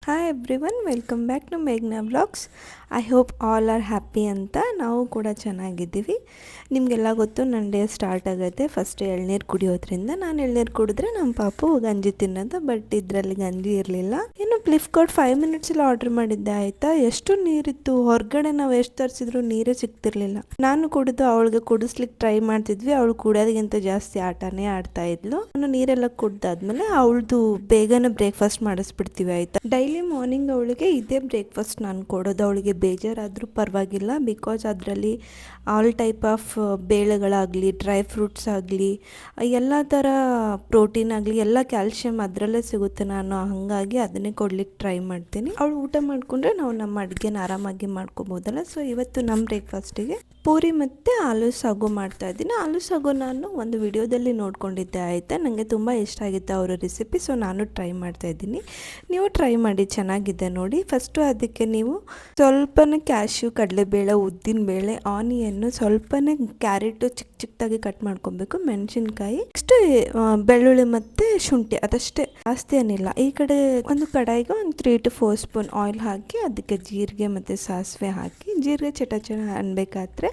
Hi everyone, welcome back to ಮೇಘ್ನಾ vlogs. I hope all are happy ಅಂತ. ನಾವು ಕೂಡ ಚೆನ್ನಾಗಿದ್ದೀವಿ. ನಿಮಗೆಲ್ಲ ಗೊತ್ತು, ನನ್ನ ಡೇ ಸ್ಟಾರ್ಟ್ ಆಗುತ್ತೆ ಫಸ್ಟ್ ಎಳ್ನೀರು ಕುಡಿಯೋದ್ರಿಂದ. ನಾನು ಎಳ್ನೀರು ಕುಡಿದ್ರೆ ನಮ್ಮ ಪಾಪು ಗಂಜಿ ತಿನ್ನೋದು, ಬಟ್ ಇದರಲ್ಲಿ ಗಂಜಿ ಇರಲಿಲ್ಲ. ಇನ್ನು ಫ್ಲಿಪ್ಕಾರ್ಟ್ 5 ಮಿನಿಟ್ಸಲ್ಲಿ ಆರ್ಡ್ರ್ ಮಾಡಿದ್ದೆ ಆಯಿತಾ. ಎಷ್ಟು ನೀರಿತ್ತು ಹೊರಗಡೆ, ನಾವು ಎಷ್ಟು ತರಿಸಿದ್ರು ನೀರೇ ಸಿಗ್ತಿರ್ಲಿಲ್ಲ. ನಾನು ಕುಡಿದು ಅವಳಿಗೆ ಕುಡಿಸ್ಲಿಕ್ಕೆ ಟ್ರೈ ಮಾಡ್ತಿದ್ವಿ. ಅವಳು ಕುಡಿಯೋದಕ್ಕಿಂತ ಜಾಸ್ತಿ ಆಟನೇ ಆಡ್ತಾ ಇದ್ಲು. ನಾನು ನೀರೆಲ್ಲ ಕುಡ್ದಾದ್ಮೇಲೆ ಅವಳದು ಬೇಗನೆ ಬ್ರೇಕ್ಫಾಸ್ಟ್ ಮಾಡಿಸ್ಬಿಡ್ತೀವಿ ಆಯಿತಾ. ಡೈಲಿ ಮಾರ್ನಿಂಗ್ ಅವಳಿಗೆ ಇದೇ ಬ್ರೇಕ್ಫಾಸ್ಟ್ ನಾನು ಕೊಡೋದು. ಅವಳಿಗೆ ಬೇಜಾರಾದರೂ ಪರವಾಗಿಲ್ಲ, ಬಿಕಾಸ್ ಅದರಲ್ಲಿ ಆಲ್ ಟೈಪ್ ಆಫ್ ಬೇಳೆಗಳಾಗಲಿ, ಡ್ರೈ ಫ್ರೂಟ್ಸ್ ಆಗಲಿ, ಎಲ್ಲ ಥರ ಪ್ರೋಟೀನ್ ಆಗಲಿ, ಎಲ್ಲ ಕ್ಯಾಲ್ಶಿಯಮ್ ಅದರಲ್ಲೇ ಸಿಗುತ್ತೆ. ನಾನು ಹಾಗಾಗಿ ಅದನ್ನೇ ಕೊಡ್ಲಿಕ್ಕೆ ಟ್ರೈ ಮಾಡ್ತೀನಿ. ಅವಳು ಊಟ ಮಾಡಿಕೊಂಡ್ರೆ ನಾವು ನಮ್ಮ ಅಡುಗೆನ ಆರಾಮಾಗಿ ಮಾಡ್ಕೊಬೋದಲ್ಲ. ಸೊ ಇವತ್ತು ನಮ್ಮ ಬ್ರೇಕ್ಫಾಸ್ಟಿಗೆ ಪೂರಿ ಮತ್ತು ಆಲೂ ಸಾಗು ಮಾಡ್ತಾಯಿದ್ದೀನಿ. ಆಲೂ ಸಾಗು ನಾನು ಒಂದು ವಿಡಿಯೋದಲ್ಲಿ ನೋಡ್ಕೊಂಡಿದ್ದೆ ಆಯಿತಾ. ನನಗೆ ತುಂಬ ಇಷ್ಟ ಆಗಿತ್ತು ಅವರ ರೆಸಿಪಿ, ಸೊ ನಾನು ಟ್ರೈ ಮಾಡ್ತಾಯಿದ್ದೀನಿ. ನೀವು ಟ್ರೈ ಮಾಡಿ, ಚೆನ್ನಾಗಿದೆ ನೋಡಿ. ಫಸ್ಟು ಅದಕ್ಕೆ ನೀವು ಸ್ವಲ್ಪನೇ ಕ್ಯಾಶ್ಯೂ, ಕಡಲೆಬೇಳೆ, ಉದ್ದಿನಬೇಳೆ, ಆನಿಯನ್ನು, ಸ್ವಲ್ಪನೇ ಕ್ಯಾರೆಟು ಚಿಕ್ಕದಾಗಿ ಕಟ್ ಮಾಡ್ಕೊಬೇಕು, ಮೆಣಸಿನ್ಕಾಯಿ, ನೆಕ್ಸ್ಟ್ ಬೆಳ್ಳುಳ್ಳಿ ಮತ್ತು ಶುಂಠಿ, ಅದಷ್ಟೇ, ಜಾಸ್ತಿ ಏನಿಲ್ಲ. ಈ ಕಡೆ ಒಂದು ಕಡಾಯಿಗೆ ಒಂದು 3 to 4 ಸ್ಪೂನ್ ಆಯಿಲ್ ಹಾಕಿ ಅದಕ್ಕೆ ಜೀರಿಗೆ ಮತ್ತು ಸಾಸಿವೆ ಹಾಕಿ, ಜೀರಿಗೆ ಚಟ ಅನ್ಬೇಕಾದ್ರೆ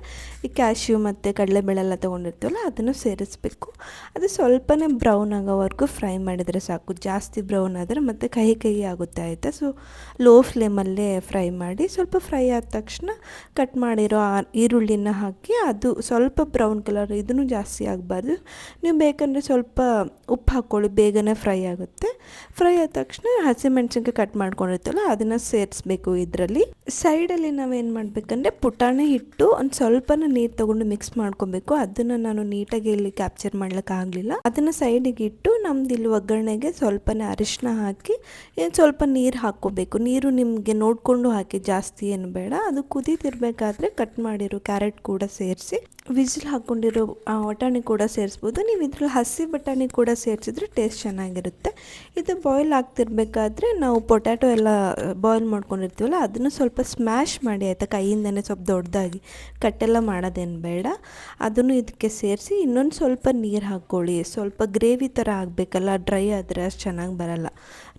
ಈ ಕ್ಯಾಶ್ಯೂ ಮತ್ತು ಕಡಲೆಬೇಳೆ ಎಲ್ಲ ತೊಗೊಂಡಿರ್ತೀವಲ್ಲ ಅದನ್ನು ಸೇರಿಸ್ಬೇಕು. ಅದು ಸ್ವಲ್ಪನೇ ಬ್ರೌನ್ ಆಗೋವರೆಗೂ ಫ್ರೈ ಮಾಡಿದರೆ ಸಾಕು. ಜಾಸ್ತಿ ಬ್ರೌನ್ ಆದರೆ ಮತ್ತು ಕಹಿ ಆಗುತ್ತೆ ಆಯಿತಾ. ಸೊ ಲೋ ಫ್ಲೇಮಲ್ಲೇ ಫ್ರೈ ಮಾಡಿ. ಸ್ವಲ್ಪ ಫ್ರೈ ಆದ ತಕ್ಷಣ ಕಟ್ ಮಾಡಿರೋ ಈರುಳ್ಳಿನ ಹಾಕಿ, ಅದು ಸ್ವಲ್ಪ ಬ್ರೌನ್ ಕಲರ್, ಇದನ್ನು ಜಾಸ್ತಿ ಆಗಬಾರ್ದು. ನೀವು ಬೇಕಂದರೆ ಸ್ವಲ್ಪ ಉಪ್ಪು ಹಾಕ್ಕೊಳ್ಳಿ, ಬೇಗನೆ ಫ್ರೈ ಆಗುತ್ತೆ. ಫ್ರೈ ಆದ ತಕ್ಷಣ ಹಸಿಮೆಣಸಿನ್ಕಾಯಿ ಕಟ್ ಮಾಡ್ಕೊಂಡಿರ್ತಲ್ಲ ಅದನ್ನು ಸೇರಿಸ್ಬೇಕು. ಇದರಲ್ಲಿ ಸೈಡಲ್ಲಿ ನಾವೇನು ಮಾಡಬೇಕಂದ್ರೆ ಪುಟಾಣಿ ಹಿಟ್ಟು ಒಂದು ಸ್ವಲ್ಪನ ನೀರು ತೊಗೊಂಡು ಮಿಕ್ಸ್ ಮಾಡ್ಕೊಬೇಕು. ಅದನ್ನು ನಾನು ನೀಟಾಗಿ ಇಲ್ಲಿ ಕ್ಯಾಪ್ಚರ್ ಮಾಡ್ಲಿಕ್ಕಾಗಲಿಲ್ಲ. ಅದನ್ನು ಸೈಡಿಗೆ ಇಟ್ಟು ನಮ್ದು ಇಲ್ಲಿ ಒಗ್ಗರಣೆಗೆ ಸ್ವಲ್ಪನೇ ಅರಿಶಿನ ಹಾಕಿ ಸ್ವಲ್ಪ ನೀರು ಹಾಕ್ಕೋಬೇಕು. ನೀರು ನಿಮಗೆ ನೋಡಿಕೊಂಡು ಹಾಕಿ, ಜಾಸ್ತಿ ಏನು ಬೇಡ. ಅದು ಕುದೀತಿರ್ಬೇಕಾದ್ರೆ ಕಟ್ ಮಾಡಿರೋ ಕ್ಯಾರೆಟ್ ಕೂಡ ಸೇರಿಸಿ, ವಿಸಿಲ್ ಹಾಕ್ಕೊಂಡಿರೋ ಬಟಾಣಿ ಕೂಡ ಸೇರಿಸ್ಬೋದು. ನೀವು ಇದ್ರಲ್ಲಿ ಹಸಿ ಬಟಾಣಿ ಕೂಡ ಸೇರಿಸಿದ್ರೆ ಟೇಸ್ಟ್ ಚೆನ್ನಾಗಿರುತ್ತೆ. ಇದು ಬಾಯ್ಲ್ ಆಗ್ತಿರ್ಬೇಕಾದ್ರೆ ನಾವು ಪೊಟ್ಯಾಟೊ ಎಲ್ಲ ಬಾಯ್ಲ್ ಮಾಡ್ಕೊಂಡಿರ್ತೀವಲ್ಲ ಅದನ್ನು ಸ್ವಲ್ಪ ಸ್ಮ್ಯಾಶ್ ಮಾಡಿ ಆಯಿತಾ, ಕೈಯಿಂದನೇ ಸ್ವಲ್ಪ ದೊಡ್ಡದಾಗಿ, ಕಟ್ಟೆಲ್ಲ ಮಾಡೋದೇನು ಬೇಡ. ಅದನ್ನು ಇದಕ್ಕೆ ಸೇರಿಸಿ ಇನ್ನೊಂದು ಸ್ವಲ್ಪ ನೀರು ಹಾಕ್ಕೊಳ್ಳಿ. ಸ್ವಲ್ಪ ಗ್ರೇವಿ ಥರ ಆಗಬೇಕಲ್ಲ, ಡ್ರೈ ಆದರೆ ಅಷ್ಟು ಚೆನ್ನಾಗಿ ಬರಲ್ಲ.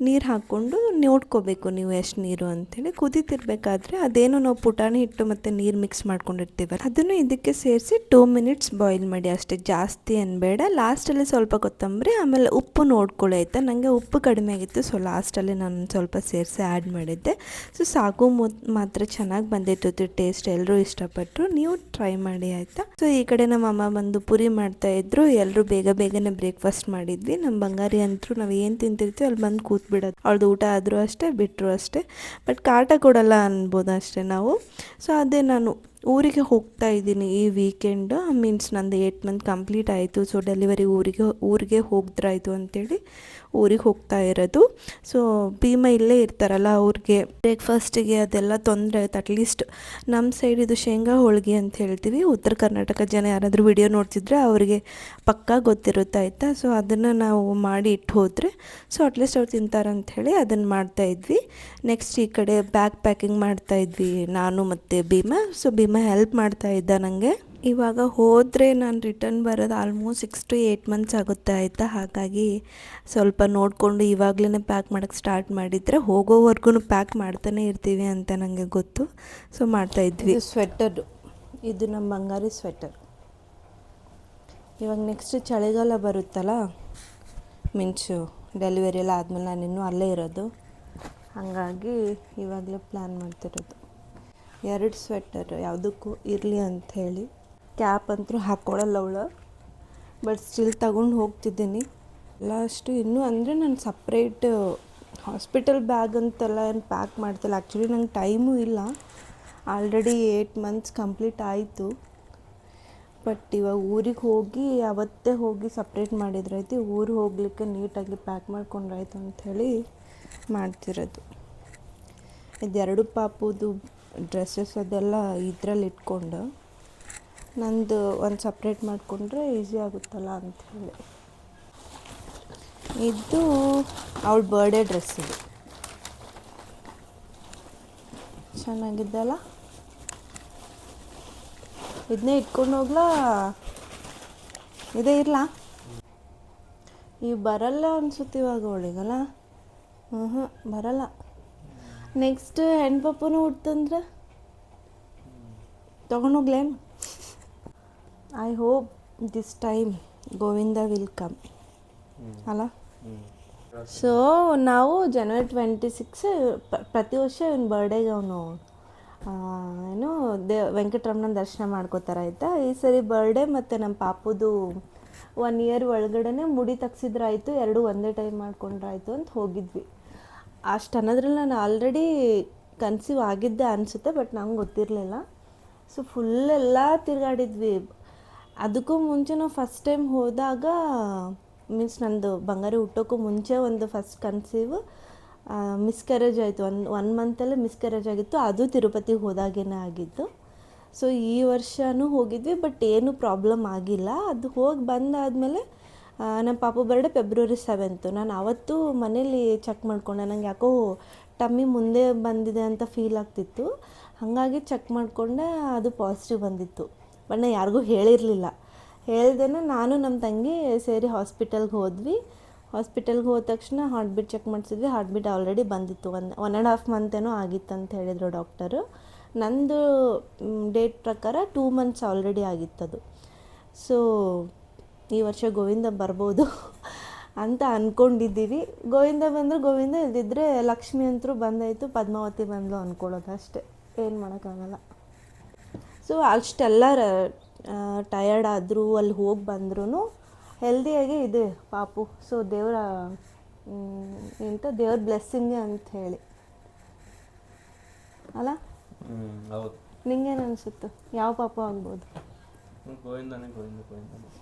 ನೀರು ಹಾಕ್ಕೊಂಡು ನೋಡ್ಕೋಬೇಕು ನೀವು ಎಷ್ಟು ನೀರು ಅಂಥೇಳಿ. ಕುದೀತಿರ್ಬೇಕಾದ್ರೆ ಅದೇನು ನಾವು ಪುಟಾಣಿ ಹಿಟ್ಟು ಮತ್ತು ನೀರು ಮಿಕ್ಸ್ ಮಾಡ್ಕೊಂಡಿರ್ತೀವಲ್ಲ ಅದನ್ನು ಇದಕ್ಕೆ ಸೇರಿಸಿ 2 ಮಿನಿಟ್ಸ್ ಬಾಯ್ಲ್ ಮಾಡಿ ಅಷ್ಟೇ, ಜಾಸ್ತಿ ಏನು ಬೇಡ. ಲಾಸ್ಟಲ್ಲಿ ಸ್ವಲ್ಪ ಕೊತ್ತಂಬರಿ, ಆಮೇಲೆ ಉಪ್ಪು ನೋಡ್ಕೊಳ್ಳಿ ಆಯಿತಾ. ನನಗೆ ಉಪ್ಪು ಕಡಿಮೆ ಆಗಿತ್ತು, ಸೊ ಲಾಸ್ಟಲ್ಲಿ ನಾನು ಸ್ವಲ್ಪ ಸೇರಿಸಿ ಆ್ಯಡ್ ಮಾಡಿದ್ದೆ. ಸೊ ಸಾಗು ಮಾತ್ರ ಚೆನ್ನಾಗಿ ಬಂದಿತ್ತು ಟೇಸ್ಟ್, ಎಲ್ಲರೂ ಇಷ್ಟಪಟ್ಟರು. ನೀವು ಟ್ರೈ ಮಾಡಿ ಆಯಿತಾ. ಸೊ ಈ ಕಡೆ ನಮ್ಮ ಅಮ್ಮ ಬಂದು ಪೂರಿ ಮಾಡ್ತಾಯಿದ್ರು. ಎಲ್ಲರೂ ಬೇಗನೆ ಬ್ರೇಕ್ಫಾಸ್ಟ್ ಮಾಡಿದ್ವಿ. ನಮ್ಮ ಬಂಗಾರಿ ಅಂತೂ ನಾವು ಏನು ತಿಂತಿರ್ತೀವಿ ಅಲ್ಲಿ ಬಂದು ಕೂತ್ಬಿಡೋದು. ಅವ್ಳದ್ದು ಊಟ ಆದರೂ ಅಷ್ಟೇ, ಬಿಟ್ಟರು ಅಷ್ಟೇ. ಬಟ್ ಕಾಟ ಕೊಡಲ್ಲ ಅನ್ಬೋದು ಅಷ್ಟೇ ನಾವು. ಸೊ ಅದೇ ನಾನು ಊರಿಗೆ ಹೋಗ್ತಾ ಇದ್ದೀನಿ ಈ ವೀಕೆಂಡ್. ಮೀನ್ಸ್ ನಂದು 8 ಮಂತ್ ಕಂಪ್ಲೀಟ್ ಆಯಿತು. ಸೊ ಡೆಲಿವರಿ ಊರಿಗೆ ಹೋಗಿದ್ರಾಯ್ತು ಅಂತೇಳಿ ಊರಿಗೆ ಹೋಗ್ತಾ ಇರೋದು. ಸೊ ಭೀಮ ಇಲ್ಲೇ ಇರ್ತಾರಲ್ಲ, ಅವ್ರಿಗೆ ಬ್ರೇಕ್ಫಾಸ್ಟಿಗೆ ಅದೆಲ್ಲ ತೊಂದರೆ ಆಯ್ತು. ಅಟ್ಲೀಸ್ಟ್ ನಮ್ಮ ಸೈಡ್ ಇದು ಶೇಂಗಾ ಹೋಳಿಗೆ ಅಂತ ಹೇಳ್ತೀವಿ. ಉತ್ತರ ಕರ್ನಾಟಕ ಜನ ಯಾರಾದರೂ ವಿಡಿಯೋ ನೋಡ್ತಿದ್ರೆ ಅವರಿಗೆ ಪಕ್ಕಾ ಗೊತ್ತಿರುತ್ತೆ ಆಯಿತಾ. ಸೊ ಅದನ್ನು ನಾವು ಮಾಡಿ ಇಟ್ಟು ಹೋದರೆ ಸೊ ಅಟ್ಲೀಸ್ಟ್ ಅವ್ರು ತಿಂತಾರಂಥೇಳಿ ಅದನ್ನು ಮಾಡ್ತಾಯಿದ್ವಿ. ನೆಕ್ಸ್ಟ್ ಈ ಕಡೆ ಬ್ಯಾಗ್ ಪ್ಯಾಕಿಂಗ್ ಮಾಡ್ತಾಯಿದ್ವಿ ನಾನು ಮತ್ತು ಭೀಮ. ಸೊ ಭೀಮ ಹೆಲ್ಪ್ ಮಾಡ್ತಾ ಇದ್ದ ನನಗೆ. ಇವಾಗ ಹೋದರೆ ನಾನು ರಿಟರ್ನ್ ಬರೋದು ಆಲ್ಮೋಸ್ಟ್ 6 to 8 ಮಂತ್ಸ್ ಆಗುತ್ತೆ ಆಯಿತಾ. ಹಾಗಾಗಿ ಸ್ವಲ್ಪ ನೋಡಿಕೊಂಡು ಇವಾಗಲೇ ಪ್ಯಾಕ್ ಮಾಡೋಕ್ಕೆ ಸ್ಟಾರ್ಟ್ ಮಾಡಿದರೆ ಹೋಗೋವರೆಗೂ ಪ್ಯಾಕ್ ಮಾಡ್ತಾನೆ ಇರ್ತೀವಿ ಅಂತ ನನಗೆ ಗೊತ್ತು. ಸೊ ಮಾಡ್ತಾಯಿದ್ವಿ. ಸ್ವೆಟರು, ಇದು ನಮ್ಮ ಬಂಗಾರಿ ಸ್ವೆಟರ್. ಇವಾಗ ನೆಕ್ಸ್ಟ್ ಚಳಿಗಾಲ ಬರುತ್ತಲ್ಲ, ಮೀನ್ಸು ಡೆಲಿವರಿ ಎಲ್ಲ ಆದಮೇಲೆ ನಾನು ಇನ್ನೂ ಅಲ್ಲೇ ಇರೋದು, ಹಾಗಾಗಿ ಇವಾಗಲೇ ಪ್ಲ್ಯಾನ್ ಮಾಡ್ತಿರೋದು. 2 ಸ್ವೆಟರ್ ಯಾವುದಕ್ಕೂ ಇರಲಿ ಅಂಥೇಳಿ. ಕ್ಯಾಪ್ ಅಂತೂ ಹಾಕ್ಕೊಳ್ಳಲ್ಲ ಅವಳು, ಬಟ್ ಸ್ಟಿಲ್ ತಗೊಂಡು ಹೋಗ್ತಿದ್ದೀನಿ. ಲಾಸ್ಟು ಇನ್ನೂ ಅಂದರೆ ನಾನು ಸಪ್ರೇಟ್ ಹಾಸ್ಪಿಟಲ್ ಬ್ಯಾಗ್ ಅಂತೆಲ್ಲ ಏನು ಪ್ಯಾಕ್ ಮಾಡ್ತಿಲ್ಲ. ಆ್ಯಕ್ಚುಲಿ ನಂಗೆ ಟೈಮೂ ಇಲ್ಲ. ಆಲ್ರೆಡಿ 8 ಮಂತ್ಸ್ ಕಂಪ್ಲೀಟ್ ಆಯಿತು. ಬಟ್ ಇವಾಗ ಊರಿಗೆ ಹೋಗಿ ಅವತ್ತೇ ಹೋಗಿ ಸಪ್ರೇಟ್ ಮಾಡಿದ್ರಾಯ್ತು. ಊರಿಗೆ ಹೋಗಲಿಕ್ಕೆ ನೀಟಾಗಿ ಪ್ಯಾಕ್ ಮಾಡ್ಕೊಂಡ್ರಾಯ್ತು ಅಂಥೇಳಿ ಮಾಡ್ತಿರೋದು. ಇದು 2 ಪಾಪುದು ಡ್ರೆಸ್ಸಸ್ ಅದೆಲ್ಲ ಇದರಲ್ಲಿ ಇಟ್ಕೊಂಡು ನಂದು ಒಂದು ಸಪ್ರೇಟ್ ಮಾಡಿಕೊಂಡ್ರೆ ಈಸಿ ಆಗುತ್ತಲ್ಲ ಅಂಥೇಳಿ. ಇದು ಅವಳ ಬರ್ಡೇ ಡ್ರೆಸ್. ಇದು ಚೆನ್ನಾಗಿದ್ದಲ್ಲ, ಇದನ್ನೇ ಇಟ್ಕೊಂಡು ಹೋಗ್ಲಾ, ಇದೇ ಇರಲ್ಲ. ಈಗ ಬರಲ್ಲ ಅನಿಸುತ್ತೆ ಇವಾಗ ಅವಳಿಗಲ್ಲ. ಬರಲ್ಲ. ನೆಕ್ಸ್ಟ್ ಹೆಣ್ಪಪ್ಪನೂ ಹುಟ್ಟಂದ್ರೆ ತೊಗೊಂಡೋಗ್ಲೇನು. I hope this time Govinda will come ಅಲ್ಲ. ಸೊ ನಾವು ಜನವರಿ 26 ಪ್ರತಿ ವರ್ಷ ಇವನ ಬರ್ಡೇಗೆ ಅವನು ಏನು ವೆಂಕಟರಮಣನ ದರ್ಶನ ಮಾಡ್ಕೋತಾರೆ ಆಯಿತಾ. ಈ ಸರಿ ಬರ್ಡೇ ಮತ್ತು ನಮ್ಮ ಪಾಪುದು 1 ಇಯರ್ ಒಳಗಡೆ ಮುಡಿ ತಗ್ಸಿದ್ರಾಯ್ತು, ಎರಡೂ ಒಂದೇ ಟೈಮ್ ಮಾಡ್ಕೊಂಡ್ರಾಯ್ತು ಅಂತ ಹೋಗಿದ್ವಿ. ಅಷ್ಟು ಅನ್ನೋದ್ರಲ್ಲಿ ನಾನು ಆಲ್ರೆಡಿ ಕನ್ಸೀವ್ ಆಗಿದ್ದೆ ಅನಿಸುತ್ತೆ, ಬಟ್ ನಂಗೆ ಗೊತ್ತಿರಲಿಲ್ಲ. ಸೊ ಫುಲ್ಲೆಲ್ಲ ತಿರುಗಾಡಿದ್ವಿ. ಅದಕ್ಕೂ ಮುಂಚೆ ನಾವು ಫಸ್ಟ್ ಟೈಮ್ ಹೋದಾಗ ಮೀನ್ಸ್ ನಂದು ಬಂಗಾರಿ ಹುಟ್ಟೋಕ್ಕೂ ಮುಂಚೆ ಒಂದು ಫಸ್ಟ್ ಕನ್ಸೀವ್ ಮಿಸ್ಕ್ಯಾರೇಜ್ ಆಯಿತು. ಒನ್ ಮಂತಲ್ಲೇ ಮಿಸ್ಕ್ಯಾರೇಜ್ ಆಗಿತ್ತು, ಅದು ತಿರುಪತಿಗೆ ಹೋದಾಗೇ ಆಗಿದ್ದು. ಸೊ ಈ ವರ್ಷವೂ ಹೋಗಿದ್ವಿ, ಬಟ್ ಏನೂ ಪ್ರಾಬ್ಲಮ್ ಆಗಿಲ್ಲ. ಅದು ಹೋಗಿ ಬಂದಾದಮೇಲೆ ನಮ್ಮ ಪಾಪು ಬರ್ಡೇ ಫೆಬ್ರವರಿ 7. ನಾನು ಆವತ್ತು ಮನೇಲಿ ಚೆಕ್ ಮಾಡಿಕೊಂಡೆ, ನಂಗೆ ಯಾಕೋ ಟಮ್ಮಿ ಮುಂದೆ ಬಂದಿದೆ ಅಂತ ಫೀಲ್ ಆಗ್ತಿತ್ತು. ಹಾಗಾಗಿ ಚೆಕ್ ಮಾಡಿಕೊಂಡೆ, ಅದು ಪಾಸಿಟಿವ್ ಬಂದಿತ್ತು. ಬಟ್ ನಾನು ಯಾರಿಗೂ ಹೇಳಿರಲಿಲ್ಲ. ಹೇಳ್ದೇನೆ ನಾನು ನಮ್ಮ ತಂಗಿ ಸೇರಿ ಹಾಸ್ಪಿಟಲ್ಗೆ ಹೋದ್ವಿ. ಹಾಸ್ಪಿಟಲ್ಗೆ ಹೋದ ತಕ್ಷಣ ಹಾರ್ಟ್ ಬೀಟ್ ಚೆಕ್ ಮಾಡಿಸಿದ್ವಿ. ಹಾರ್ಟ್ ಬೀಟ್ ಆಲ್ರೆಡಿ ಬಂದಿತ್ತು, 1.5 ಮಂತ್ ಏನೋ ಆಗಿತ್ತು ಅಂತ ಹೇಳಿದರು ಡಾಕ್ಟರು. ನಂದು ಡೇಟ್ ಪ್ರಕಾರ 2 ಮಂತ್ಸ್ ಆಲ್ರೆಡಿ ಆಗಿತ್ತದು. ಸೊ ಈ ವರ್ಷ ಗೋವಿಂದ ಬರ್ಬೋದು ಅಂತ ಅಂದ್ಕೊಂಡಿದ್ದೀವಿ. ಗೋವಿಂದ ಬಂದರೆ ಗೋವಿಂದ, ಇಲ್ದಿದ್ರೆ ಲಕ್ಷ್ಮಿ ಅಂತರೂ ಬಂದಾಯಿತು, ಪದ್ಮಾವತಿ ಬಂದಳು ಅಂದ್ಕೊಳ್ಳೋದು ಅಷ್ಟೇ, ಏನು ಮಾಡೋಕ್ಕಾಗಲ್ಲ. ಸೊ ಅಷ್ಟೆಲ್ಲ ಟಯರ್ಡ್ ಆದರೂ ಅಲ್ಲಿ ಹೋಗಿ ಬಂದ್ರೂ ಹೆಲ್ದಿಯಾಗೇ ಇದೆ ಪಾಪು. ಸೊ ದೇವರ ದೇವ್ರ ಬ್ಲೆಸ್ಸಿಂಗೇ ಅಂತ ಹೇಳಿ ಅಲ್ಲ. ಹೌದು. ನಿಂಗೇನು ಅನಿಸುತ್ತೆ, ಯಾವ ಪಾಪು ಆಗ್ಬೋದು? ಗೋವಿಂದನೇ.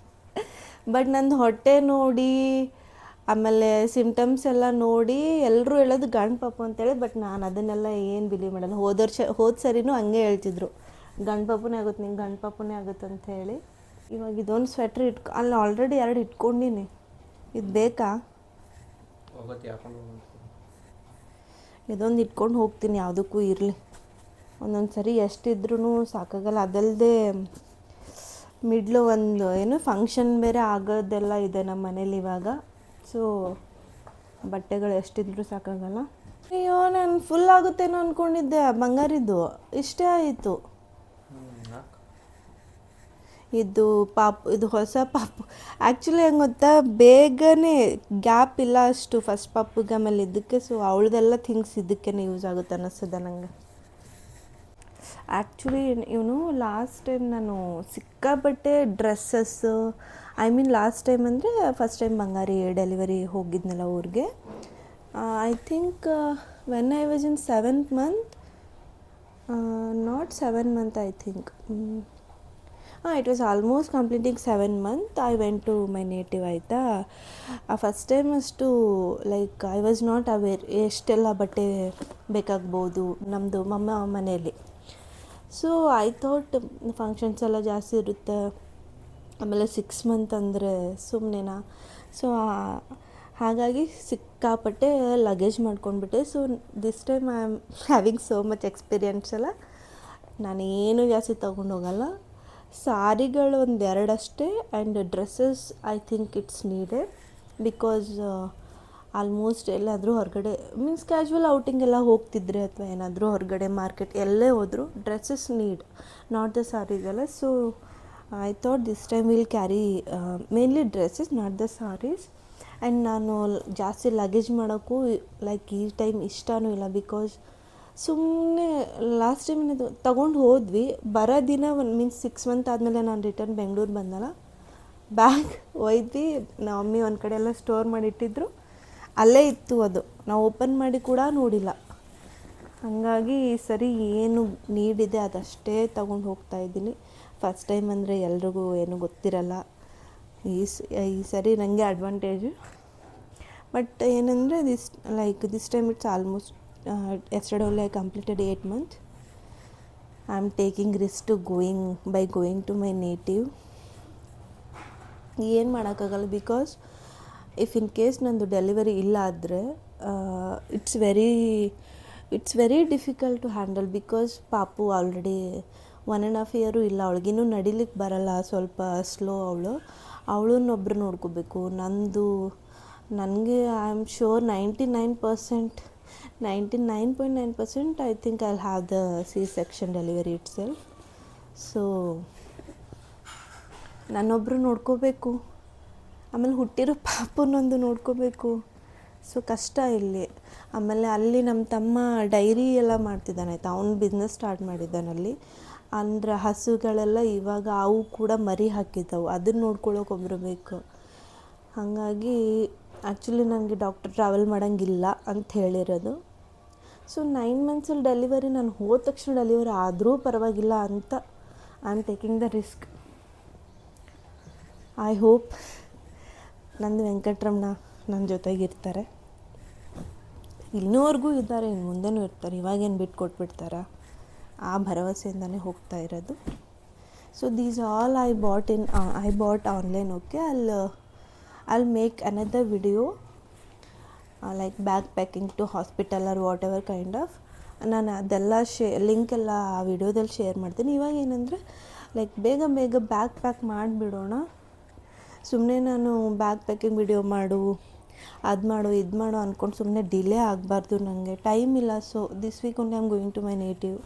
ಬಟ್ ನಂದು ಹೊಟ್ಟೆ ನೋಡಿ ಆಮೇಲೆ ಸಿಮ್ಟಮ್ಸ್ ಎಲ್ಲ ನೋಡಿ ಎಲ್ಲರೂ ಹೇಳೋದು ಗಂಡು ಪಾಪು ಅಂತೇಳಿ. ಬಟ್ ನಾನು ಅದನ್ನೆಲ್ಲ ಏನು ಬಿಲೀವ್ ಮಾಡಲ್ಲ. ಹೋದ ಸರಿನೂ ಹಂಗೆ ಹೇಳ್ತಿದ್ರು, ಗಂಡು ಪಾಪುನೇ ಆಗುತ್ತೆ, ನಿಂಗೆ ಗಂಡು ಪಾಪುನೇ ಆಗುತ್ತೆ ಅಂತ ಹೇಳಿ. ಇವಾಗ ಇದೊಂದು ಸ್ವೆಟ್ರ್ ಅಲ್ಲಿ ಆಲ್ರೆಡಿ 2 ಇಟ್ಕೊಂಡಿನಿ. ಇದು ಬೇಕಾ? ಇದೊಂದು ಇಟ್ಕೊಂಡು ಹೋಗ್ತೀನಿ, ಯಾವುದಕ್ಕೂ ಇರಲಿ. ಒಂದೊಂದು ಸರಿ ಎಷ್ಟಿದ್ರೂ ಸಾಕಾಗಲ್ಲ. ಅದಲ್ಲದೆ ಮಿಡ್ಲು ಒಂದು ಏನು ಫಂಕ್ಷನ್ ಬೇರೆ ಆಗೋದೆಲ್ಲ ಇದೆ ನಮ್ಮ ಮನೇಲಿ ಇವಾಗ. ಸೊ ಬಟ್ಟೆಗಳು ಎಷ್ಟಿದ್ರೂ ಸಾಕಾಗಲ್ಲ. ಅಯ್ಯೋ, ನಾನು ಫುಲ್ ಆಗುತ್ತೇನೋ ಅಂದ್ಕೊಂಡಿದ್ದೆ ಬಂಗಾರಿದ್ದು, ಇಷ್ಟೇ ಆಯಿತು. ಇದು ಇದು ಹೊಸ ಪಾಪು. ಆ್ಯಕ್ಚುಲಿ ಹೆಂಗೆ ಗೊತ್ತಾ, ಬೇಗನೆ ಗ್ಯಾಪ್ ಇಲ್ಲ ಅಷ್ಟು ಫಸ್ಟ್ ಪಾಪುಗೆ ಆಮೇಲೆ ಇದಕ್ಕೆ. ಸೊ ಅವಳದೆಲ್ಲ ಥಿಂಗ್ಸ್ ಇದಕ್ಕೇ ಯೂಸ್ ಆಗುತ್ತೆ ಅನ್ನಿಸ್ತದೆ ನನಗೆ. ಆ್ಯಕ್ಚುಲಿ ಇವನು ಲಾಸ್ಟ್ ಟೈಮ್ ನಾನು ಸಿಕ್ಕಾಪಟ್ಟೆ ಡ್ರೆಸ್ಸಸ್ಸು, ಲಾಸ್ಟ್ ಟೈಮ್ ಅಂದರೆ ಫಸ್ಟ್ ಟೈಮ್ ಬಂಗಾರಿ ಡೆಲಿವರಿ ಹೋಗಿದ್ನಲ್ಲ ಊರಿಗೆ. I think when I was in 7th month, not 7 month I think. It was almost completing 7 month. I went to my native ಆಯಿತಾ. First time ಅಷ್ಟು like I was not aware ಎಷ್ಟೆಲ್ಲ ಬಟ್ಟೆ ಬೇಕಾಗ್ಬೋದು ನಮ್ಮದು ಮನೆಯಲ್ಲಿ. ಸೊ ಐ ಥಾಟ್ ಫಂಕ್ಷನ್ಸ್ ಎಲ್ಲ ಜಾಸ್ತಿ ಇರುತ್ತೆ, ಆಮೇಲೆ 6 month ಅಂದರೆ ಸುಮ್ಮನೆನಾ. ಸೊ ಹಾಗಾಗಿ ಸಿಕ್ಕಾಪಟ್ಟೆ ಲಗೇಜ್ ಮಾಡ್ಕೊಂಡ್ಬಿಟ್ಟೆ. So this time I am having so much experience ಅಲ್ಲ. ನಾನೇನು ಜಾಸ್ತಿ ತೊಗೊಂಡೋಗಲ್ಲ. ಸಾರಿಗಳು 1-2 ಅಷ್ಟೇ, and dresses I think it's needed. Because almost ಎಲ್ಲಾದರೂ ಹೊರಗಡೆ ಮೀನ್ಸ್ ಕ್ಯಾಶುವಲ್ ಔಟಿಂಗ್ ಎಲ್ಲ ಹೋಗ್ತಿದ್ರೆ ಅಥವಾ ಏನಾದರೂ ಹೊರಗಡೆ ಮಾರ್ಕೆಟ್ ಎಲ್ಲೇ ಹೋದರೂ dresses need, not the saris ಅಲ್ಲ. So I thought this time will carry mainly dresses, not the saris. And ನಾನು ಜಾಸ್ತಿ ಲಗೇಜ್ ಮಾಡೋಕ್ಕೂ ಲೈಕ್ ಈ ಟೈಮ್ ಇಷ್ಟನೂ ಇಲ್ಲ. ಬಿಕಾಸ್ ಸುಮ್ಮನೆ ಲಾಸ್ಟ್ ಟೈಮ್ ತೊಗೊಂಡು ಹೋದ್ವಿ, ಬರೋ ದಿನ ಮೀನ್ಸ್ 6 month ಆದಮೇಲೆ ನಾನು ರಿಟರ್ನ್ ಬೆಂಗಳೂರು ಬಂದಲ್ಲ, ಬ್ಯಾಗ್ ಒಯ್ದ್ವಿ. ನಮ್ಮ ಮಮ್ಮಿ ಒಂದು ಕಡೆ ಎಲ್ಲ ಸ್ಟೋರ್ ಮಾಡಿಟ್ಟಿದ್ರು, ಅಲ್ಲೇ ಇತ್ತು. ಅದು ನಾವು ಓಪನ್ ಮಾಡಿ ಕೂಡ ನೋಡಿಲ್ಲ. ಹಾಗಾಗಿ ಈ ಸರಿ ಏನು ನೀಡಿದೆ ಅದಷ್ಟೇ ತೊಗೊಂಡು ಹೋಗ್ತಾಯಿದ್ದೀನಿ. ಫಸ್ಟ್ ಟೈಮ್ ಅಂದರೆ ಎಲ್ರಿಗೂ ಏನೂ ಗೊತ್ತಿರಲ್ಲ. ಈ ಸರಿ ನನಗೆ ಅಡ್ವಾಂಟೇಜು. ಬಟ್ ಏನಂದರೆ this time it's almost yesterday only I completed 8 months. I am taking risk to going to my native. ಏನು ಮಾಡೋಕ್ಕಾಗಲ್ಲ. ಬಿಕಾಸ್ ಇಫ್ ಇನ್ ಕೇಸ್ ನಂದು ಡೆಲಿವರಿ ಇಲ್ಲ ಆದರೆ it's very difficult to handle. Because ಪಾಪು already 1.5 year ಇಲ್ಲ, ಅವಳಿಗಿನ್ನೂ ನಡಿಲಿಕ್ಕೆ ಬರಲ್ಲ, ಸ್ವಲ್ಪ slow ಅವಳನ್ನೊಬ್ಬರು ನೋಡ್ಕೋಬೇಕು. ನನಗೆ I am sure 99% 99.9% I think I'll have the C-section delivery itself. So ನನ್ನೊಬ್ಬರು ನೋಡ್ಕೋಬೇಕು, ಆಮೇಲೆ ಹುಟ್ಟಿರೋ ಪಾಪನೊಂದು ನೋಡ್ಕೋಬೇಕು. ಸೊ ಕಷ್ಟ ಇಲ್ಲಿ. ಆಮೇಲೆ ಅಲ್ಲಿ ನಮ್ಮ ತಮ್ಮ ಡೈರಿ ಎಲ್ಲ ಮಾಡ್ತಿದ್ದಾನೆ ಆಯಿತಾ, ಅವ್ನು ಬಿಸ್ನೆಸ್ ಸ್ಟಾರ್ಟ್ ಮಾಡಿದ್ದಾನಲ್ಲಿ. ಅಂದರೆ ಹಸುಗಳೆಲ್ಲ ಇವಾಗ ಅವು ಕೂಡ ಮರಿ ಹಾಕಿದ್ದವು, ಅದನ್ನು ನೋಡ್ಕೊಳ್ಳೋಕೆ ಒಬ್ಬರು ಬೇಕು. ಹಾಗಾಗಿ ಆ್ಯಕ್ಚುಲಿ ನನಗೆ ಡಾಕ್ಟರ್ ಟ್ರಾವೆಲ್ ಮಾಡೋಂಗಿಲ್ಲ ಅಂತ ಹೇಳಿರೋದು. ಸೊ 9 ಮಂತ್ಸಲ್ಲಿ ಡೆಲಿವರಿ, ನಾನು ಹೋದ ತಕ್ಷಣ ಡೆಲಿವರಿ ಆದರೂ ಪರವಾಗಿಲ್ಲ ಅಂತ I am taking the risk. I hope ನಂದು ವೆಂಕಟರಮಣ ನನ್ನ ಜೊತೆಗಿರ್ತಾರೆ. ಇನ್ನೂವರೆಗೂ ಇದ್ದಾರೆ, ಇನ್ನು ಮುಂದೆನೂ ಇರ್ತಾರೆ. ಇವಾಗೇನು ಬಿಟ್ಟು ಕೊಟ್ಬಿಡ್ತಾರಾ, ಆ ಭರವಸೆಯಿಂದನೇ ಹೋಗ್ತಾ ಇರೋದು. So these all I bought online. Okay, I'll make another video like backpacking to hospital or whatever kind of. ನಾನು ಅದೆಲ್ಲ ಲಿಂಕ್ ಎಲ್ಲ ಆ ವಿಡಿಯೋದಲ್ಲಿ ಶೇರ್ ಮಾಡ್ತೀನಿ. ಇವಾಗ ಏನಂದರೆ ಲೈಕ್ ಬೇಗ ಬ್ಯಾಕ್ ಪ್ಯಾಕ್ ಮಾಡಿಬಿಡೋಣ. ಸುಮ್ಮನೆ ನಾನು ಬ್ಯಾಕ್ ಪ್ಯಾಕಿಂಗ್ ವಿಡಿಯೋ ಅದು ಮಾಡು ಅಂದ್ಕೊಂಡು ಸುಮ್ಮನೆ ಡಿಲೇ ಆಗಬಾರ್ದು. ನನಗೆ ಟೈಮ್ ಇಲ್ಲ. So this week only I am going to my native,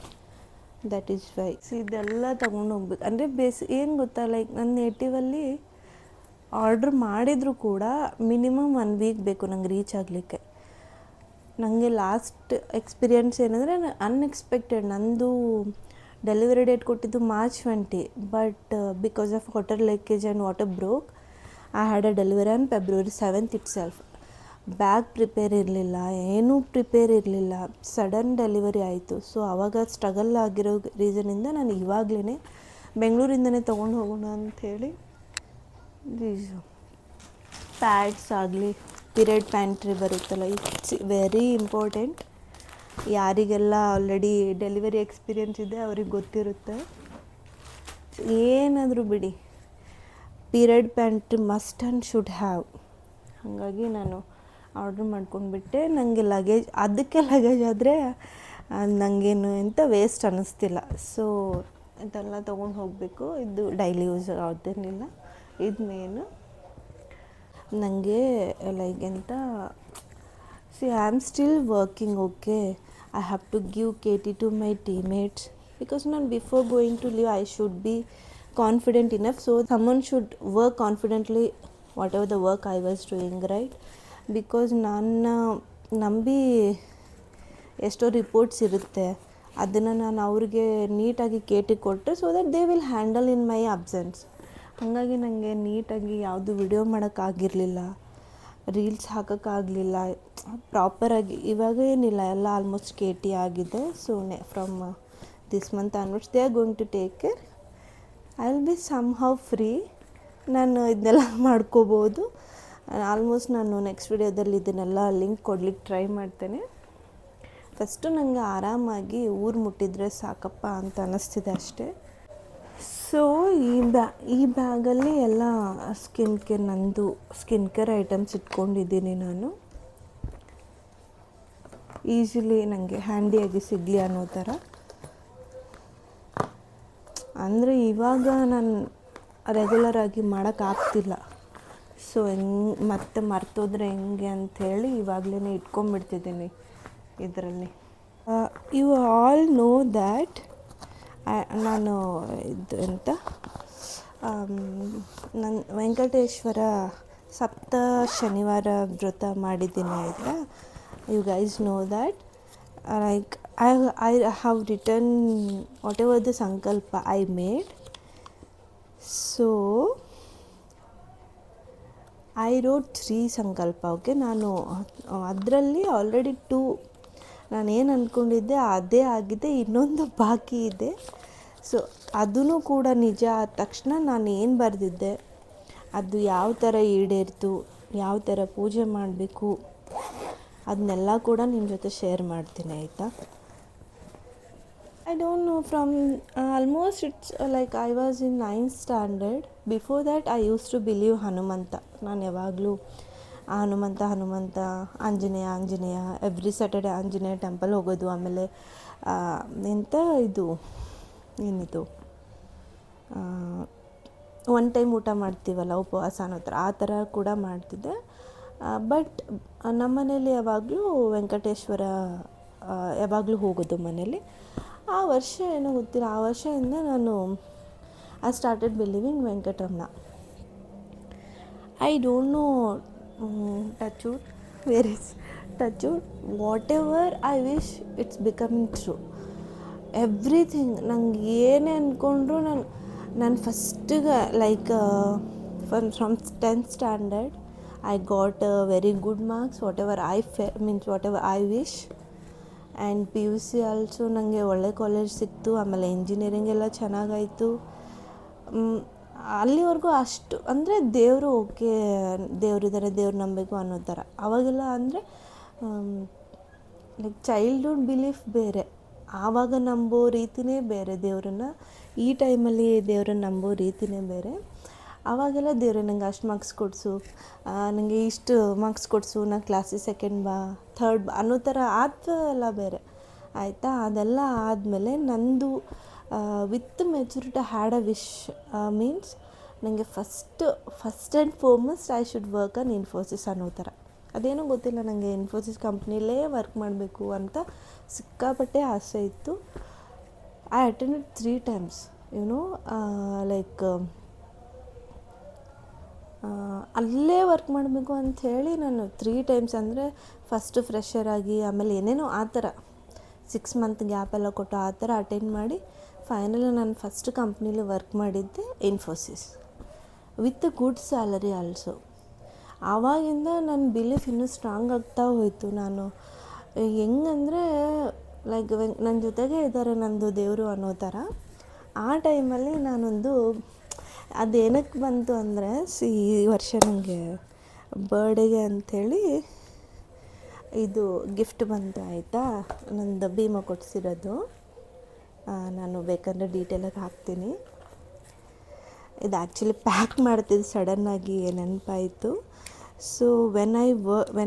that is why. So ಇದೆಲ್ಲ ತೊಗೊಂಡು ಹೋಗ್ಬೇಕು. ಅಂದರೆ ಏನು ಗೊತ್ತಾ, ಲೈಕ್ ನನ್ನ ನೇಟಿವಲ್ಲಿ ಆರ್ಡ್ರ್ ಮಾಡಿದರೂ ಕೂಡ ಮಿನಿಮಮ್ 1 ವೀಕ್ ಬೇಕು ನಂಗೆ ರೀಚ್ ಆಗಲಿಕ್ಕೆ. ನನಗೆ ಲಾಸ್ಟ್ ಎಕ್ಸ್ಪೀರಿಯನ್ಸ್ ಏನಂದರೆ ಅನ್ಎಕ್ಸ್ಪೆಕ್ಟೆಡ್. ನಂದು ಡೆಲಿವರಿ ಡೇಟ್ ಕೊಟ್ಟಿದ್ದು March 20, but because of water leakage and water broke I had a delivery on February 7th it self. Bag prepare ಇರಲಿಲ್ಲ, ಏನೂ ಪ್ರಿಪೇರ್ ಇರಲಿಲ್ಲ, ಸಡನ್ ಡೆಲಿವರಿ ಆಯಿತು. ಸೊ ಆವಾಗ ಸ್ಟ್ರಗಲ್ ಆಗಿರೋ ರೀಸನಿಂದ ನಾನು ಇವಾಗಲೇ ಬೆಂಗಳೂರಿಂದನೇ ತೊಗೊಂಡು ಹೋಗೋಣ ಅಂಥೇಳಿ ಪ್ಯಾಡ್ಸ್ ಆಗಲಿ, ಪಿರಿಯಡ್ ಪ್ಯಾಂಟ್ರಿ ಬರುತ್ತಲ್ಲ, ಇಟ್ಸ್ ವೆರಿ ಇಂಪಾರ್ಟೆಂಟ್. ಯಾರಿಗೆಲ್ಲ ಆಲ್ರೆಡಿ ಡೆಲಿವರಿ ಎಕ್ಸ್ಪೀರಿಯನ್ಸ್ ಇದೆ ಅವ್ರಿಗೆ ಗೊತ್ತಿರುತ್ತೆ. ಏನಾದರೂ ಬಿಡಿ, period pantry must and should have. ಹಾಗಾಗಿ ನಾನು ಆರ್ಡ್ರ್ ಮಾಡ್ಕೊಂಡ್ಬಿಟ್ಟೆ. ನನಗೆ ಅದಕ್ಕೆ ಲಗೇಜ್ ಆದರೆ ನನಗೇನು ಎಂಥ ವೇಸ್ಟ್ ಅನ್ನಿಸ್ತಿಲ್ಲ. ಸೊ ಇದೆಲ್ಲ ತೊಗೊಂಡು ಹೋಗಬೇಕು. ಇದು ಡೈಲಿ ಯೂಸ್ ಆಗೋದೇನಿಲ್ಲ. ಇದು ಮೇನು ನನಗೆ ಲೈಕ್ ಎಂತ, see I am still working. Okay, I have to give KT to my teammates because ನಾನು before going to leave I should be confident enough. So someone should work confidently whatever the work I was doing, right? Because ನನ್ನ ನಂಬಿ ಎಷ್ಟೋ reports ಇರುತ್ತೆ, ಅದನ್ನು ನಾನು ಅವ್ರಿಗೆ ನೀಟಾಗಿ KT ಕೊಟ್ಟರೆ so that they will handle in my absence. ಹಾಗಾಗಿ ನನಗೆ ನೀಟಾಗಿ ಯಾವುದು ವಿಡಿಯೋ ಮಾಡೋಕ್ಕಾಗಿರಲಿಲ್ಲ, ರೀಲ್ಸ್ ಹಾಕೋಕ್ಕಾಗಲಿಲ್ಲ ಪ್ರಾಪರಾಗಿ. ಇವಾಗ ಏನಿಲ್ಲ, ಎಲ್ಲ ಆಲ್ಮೋಸ್ಟ್ KT ಆಗಿದೆ. So from this month onwards they are going to take care. I will be somehow free. ನಾನು ಇದನ್ನೆಲ್ಲ ಮಾಡ್ಕೋಬೋದು. ಆಲ್ಮೋಸ್ಟ್ ನಾನು ನೆಕ್ಸ್ಟ್ ವಿಡಿಯೋದಲ್ಲಿ ಇದನ್ನೆಲ್ಲ ಲಿಂಕ್ ಕೊಡ್ಲಿಕ್ಕೆ ಟ್ರೈ ಮಾಡ್ತೇನೆ. ಫಸ್ಟು ನನಗೆ ಆರಾಮಾಗಿ ಊರು ಮುಟ್ಟಿದ್ರೆ ಸಾಕಪ್ಪ ಅಂತ ಅನ್ನಿಸ್ತಿದೆ ಅಷ್ಟೇ. ಸೊ ಈ ಬ್ಯಾಗಲ್ಲಿ ಎಲ್ಲ ನಂದು ಸ್ಕಿನ್ ಕೇರ್ ಐಟಮ್ಸ್ ಇಟ್ಕೊಂಡಿದ್ದೀನಿ ನಾನು. ಈಸಿಲಿ ನನಗೆ ಹ್ಯಾಂಡಿಯಾಗಿ ಸಿಗಲಿ ಅನ್ನೋ ಥರ. ಅಂದರೆ ಇವಾಗ ನಾನು ರೆಗ್ಯುಲರಾಗಿ ಮಾಡೋಕ್ಕಾಗ್ತಿಲ್ಲ. ಸೊ ಮತ್ತೆ ಮರ್ತೋದ್ರೆ ಹೆಂಗೆ ಅಂಥೇಳಿ ಇವಾಗಲೇ ಇಟ್ಕೊಂಡ್ಬಿಡ್ತಿದ್ದೀನಿ ಇದರಲ್ಲಿ. ಯು ಆಲ್ ನೋ ದ್ಯಾಟ್ ನಾನು ಇದು ಅಂತ ನನ್ನ ವೆಂಕಟೇಶ್ವರ ಸಪ್ತ ಶನಿವಾರ ವ್ರತ ಮಾಡಿದ್ದೀನಿ ಆಯಿತಾ. You guys know that like I have return whatever the ಸಂಕಲ್ಪ I made. So I wrote 3 ಸಂಕಲ್ಪ. ಓಕೆ, ನಾನು ಅದರಲ್ಲಿ ಆಲ್ರೆಡಿ 2 ನಾನೇನು ಅಂದ್ಕೊಂಡಿದ್ದೆ ಅದೇ ಆಗಿದೆ, ಇನ್ನೊಂದು ಬಾಕಿ ಇದೆ. ಸೊ ಅದೂ ಕೂಡ ನಿಜ ಆದ ತಕ್ಷಣ ನಾನು ಏನು ಬರೆದಿದ್ದೆ ಅದು ಯಾವ ಥರ ಈಡೇರಿತು, ಯಾವ ಥರ ಪೂಜೆ ಮಾಡಬೇಕು ಅದನ್ನೆಲ್ಲ ಕೂಡ ನಿಮ್ಮ ಜೊತೆ ಶೇರ್ ಮಾಡ್ತೀನಿ ಆಯಿತಾ. I don't know, from almost it's like I was in 9th standard. Before that I used to believe Hanumantha. ನಾನು ಯಾವಾಗಲೂ Hanumantha Anjaneya every Saturday Anjaneya temple ಹೋಗೋದು. ಆಮೇಲೆ ಎಂಥ ಏನಿದು 1 ಟೈಮ್ ಊಟ ಮಾಡ್ತೀವಲ್ಲ ಉಪವಾಸ ಅನ್ನೋ ಥರ, ಆ ಥರ ಕೂಡ ಮಾಡ್ತಿದ್ದೆ. ಬಟ್ ನಮ್ಮ ಮನೇಲಿ ಯಾವಾಗಲೂ ವೆಂಕಟೇಶ್ವರ ಯಾವಾಗಲೂ ಹೋಗೋದು ಮನೇಲಿ. ಆ ವರ್ಷ ಏನೋ ಗೊತ್ತಿಲ್ಲ, ಆ ವರ್ಷದಿಂದ ನಾನು I started believing Venkataramana. I don't know, touch wood, where is touch wood, whatever I wish it's becoming true. Everything ನಂಗೆ ಏನೇ ಅಂದ್ಕೊಂಡ್ರು ನಾನು ಫಸ್ಟಿಗೆ like from 10th standard I got very good marks, what ever I wish. And PUC also ನನಗೆ ಒಳ್ಳೆ college ಸಿಕ್ತು. ಆಮೇಲೆ engineering ಎಲ್ಲ ಚೆನ್ನಾಗಾಯಿತು. ಅಲ್ಲಿವರೆಗೂ ಅಷ್ಟು ಅಂದರೆ ದೇವರು ಓಕೆ, ದೇವರಿದ್ದಾರೆ, ದೇವ್ರು ನಂಬಬೇಕು ಅನ್ನೋ ಥರ. ಅವಾಗೆಲ್ಲ ಅಂದರೆ ಲೈಕ್ ಚೈಲ್ಡ್ಹುಡ್ ಬಿಲೀಫ್ ಬೇರೆ, ಆವಾಗ ನಂಬೋ ರೀತಿಯೇ ಬೇರೆ ದೇವ್ರನ್ನ. ಈ ಟೈಮಲ್ಲಿ ದೇವ್ರನ್ನ ನಂಬೋ ರೀತಿಯೇ ಬೇರೆ. ಆವಾಗೆಲ್ಲ ದೇವ್ರೆ ನಂಗೆ ಅಷ್ಟು ಮಾರ್ಕ್ಸ್ ಕೊಡಿಸು, ನನಗೆ ಇಷ್ಟು ಮಾರ್ಕ್ಸ್ ಕೊಡಿಸು, ನಾನು ಕ್ಲಾಸಿಗೆ ಸೆಕೆಂಡ್ ಬಾ, ಥರ್ಡ್ ಬಾ ಅನ್ನೋ ಥರ ಎಲ್ಲ ಬೇರೆ ಆಯಿತಾ. ಅದೆಲ್ಲ ಆದಮೇಲೆ ನಂದು with maturity had a wish, means ನನಗೆ first and foremost I should work on Infosys ಅನ್ನೋ ಥರ. ಅದೇನೋ ಗೊತ್ತಿಲ್ಲ, ನನಗೆ ಇನ್ಫೋಸಿಸ್ ಕಂಪ್ನಿಲೇ ವರ್ಕ್ ಮಾಡಬೇಕು ಅಂತ ಸಿಕ್ಕಾಪಟ್ಟೆ ಆಸೆ ಇತ್ತು. ಐ ಅಟೆಂಡೆಡ್ 3 times, ಲೈಕ್ ಅಲ್ಲೇ ವರ್ಕ್ ಮಾಡಬೇಕು ಅಂಥೇಳಿ ನಾನು 3 times, ಅಂದರೆ ಫಸ್ಟು ಫ್ರೆಷರ್ ಆಗಿ, ಆಮೇಲೆ ಏನೇನೋ ಆ ಥರ 6 month ಗ್ಯಾಪೆಲ್ಲ ಕೊಟ್ಟು ಆ ಥರ ಅಟೆಂಡ್ ಮಾಡಿ ಫೈನಲಿ ನಾನು ಫಸ್ಟ್ ಕಂಪ್ನೀಲಿ ವರ್ಕ್ ಮಾಡಿದ್ದೆ Infosys, with good salary also. ಆವಾಗಿಂದ ನನ್ನ ಬಿಲೀಫ್ ಇನ್ನೂ ಸ್ಟ್ರಾಂಗ್ ಆಗ್ತಾ ಹೋಯಿತು. ನಾನು ಹೆಂಗಂದರೆ ಲೈಕ್ ನನ್ನ ಜೊತೆಗೆ ಇದ್ದಾರೆ ನಂದು ದೇವರು ಅನ್ನೋ ಥರ. ಆ ಟೈಮಲ್ಲಿ ನಾನೊಂದು ಅದೇನಕ್ಕೆ ಬಂತು ಅಂದರೆ, ಈ ವರ್ಷ ನನಗೆ ಬರ್ಡೇಗೆ ಅಂಥೇಳಿ ಇದು ಗಿಫ್ಟ್ ಬಂತು ಆಯಿತಾ, ನಂದು ಭೀಮ ಕೊಡಿಸಿರೋದು. ನಾನು ಬೇಕಂದರೆ ಡೀಟೇಲಾಗಿ ಹಾಕ್ತೀನಿ. ಇದು ಆ್ಯಕ್ಚುಲಿ ಪ್ಯಾಕ್ ಮಾಡ್ತಿದ್ದು ಸಡನ್ನಾಗಿ ನೆನಪಾಯಿತು. So when